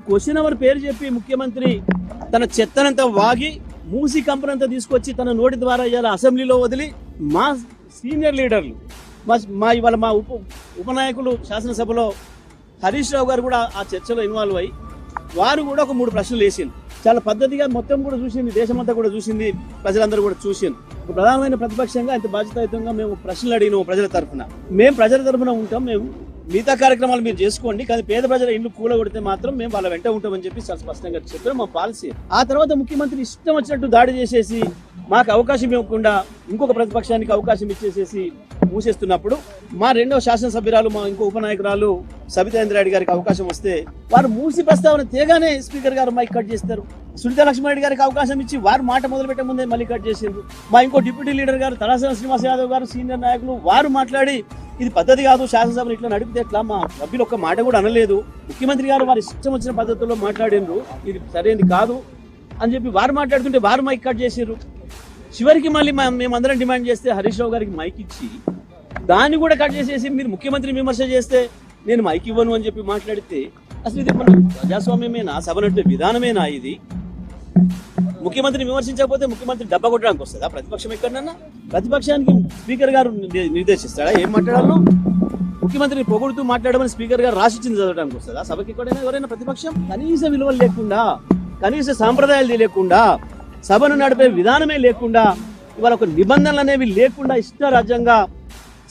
Question hour పేరు చెప్పి ముఖ్యమంత్రి తన చెత్తనంతా వాగి మూసి కంపెనంతా తీసుకొచ్చి తన నోటి ద్వారా ఇవాళ అసెంబ్లీలో వదిలి మా సీనియర్ లీడర్లు మా ఇవాళ మా ఉపనాయకులు శాసనసభలో హరీష్ రావు గారు కూడా ఆ చర్చలో ఇన్వాల్వ్ అయ్యి వారు కూడా ఒక 3 ప్రశ్నలు వేసింది. చాలా పద్ధతిగా మొత్తం కూడా చూసింది, దేశమంతా కూడా చూసింది, ప్రజలందరూ కూడా చూసింది. ఒక ప్రధానమైన ప్రతిపక్షంగా ఇంత బాధ్యతాయుతంగా మేము ప్రశ్నలు అడిగినాము ప్రజల తరఫున. మేము ప్రజల తరఫున ఉంటాం, మేము మిగతా కార్యక్రమాలు మీరు చేసుకోండి, కానీ పేద ప్రజల ఇల్లు కూలగొడితే మాత్రం మేము వాళ్ళ వెంట ఉంటామని చెప్పి చాలా స్పష్టంగా చెప్పారు మా పాలసీ. ఆ తర్వాత ముఖ్యమంత్రి ఇష్టం వచ్చినట్టు దాడి చేసేసి మాకు అవకాశం ఇవ్వకుండా ఇంకొక ప్రతిపక్షానికి అవకాశం ఇచ్చేసేసి మూసేస్తున్నప్పుడు మా రెండవ శాసనసభ్యురాలు మా ఇంకో ఉపనాయకురాలు సబితా ఇంద్రారెడ్డి గారికి అవకాశం వస్తే వారు మూసి ప్రస్తావన తేగానే స్పీకర్ గారు మైక్ కట్ చేస్తారు. సునీతా లక్ష్మారెడ్డి గారికి అవకాశం ఇచ్చి వారు మాట మొదలుపెట్టే ముందే మళ్ళీ కట్ చేసిండ్రు. మా ఇంకో డిప్యూటీ లీడర్ గారు తలాసన శ్రీనివాస్ యాదవ్ గారు సీనియర్ నాయకులు వారు మాట్లాడి ఇది పద్ధతి కాదు, శాసనసభను ఇట్లా నడిపితే ఎట్లా, మా సభ్యులు ఒక్క మాట కూడా అనలేదు, ముఖ్యమంత్రి గారు వారి ఇష్టం వచ్చిన పద్ధతుల్లో మాట్లాడిండ్రు, ఇది సరైనది కాదు అని చెప్పి వారు మాట్లాడుతుంటే వారు మైక్ కట్ చేసారు. చివరికి మళ్ళీ మేమందరం డిమాండ్ చేస్తే హరీష్ రావు గారికి మైక్ ఇచ్చి దాన్ని కూడా కట్ చేసేసి మీరు ముఖ్యమంత్రి విమర్శ చేస్తే నేను మైక్ ఇవ్వను అని చెప్పి మాట్లాడితే అసలు ఇది మన ప్రజాస్వామ్యమేనా, సభ నడిపే విధానమేనా? ఇది ముఖ్యమంత్రిని విమర్శించకపోతే ముఖ్యమంత్రి డబ్బా కొట్టడానికి వస్తుందా ప్రతిపక్షం ఎక్కడన్నా? ప్రతిపక్షానికి స్పీకర్ గారు నిర్దేశిస్తాడా ఏం మాట్లాడాలో? ముఖ్యమంత్రిని పొగుడుతూ మాట్లాడమని స్పీకర్ గారు రాసిచ్చింది చదవడానికి వస్తుందా సభకి ఎక్కడైనా? ఎవరైనా ప్రతిపక్షం కనీస విలువలు లేకుండా, కనీస సాంప్రదాయాలు లేకుండా, సభను నడిపే విధానమే లేకుండా, ఇవాళ ఒక నిబంధనలు అనేవి లేకుండా ఇష్టరాజ్యంగా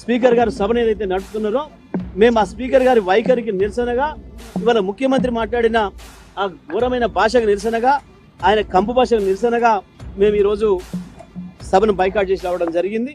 స్పీకర్ గారు సభను ఏదైతే నడుపుతున్నారో మేము ఆ స్పీకర్ గారి వైఖరికి నిరసనగా, ఇవాళ ముఖ్యమంత్రి మాట్లాడిన ఆ ఘోరమైన భాషకు నిరసనగా, ఆయన కంపు భాషకు నిరసనగా మేము ఈరోజు సభను బైకాట్ చేసి రావడం జరిగింది.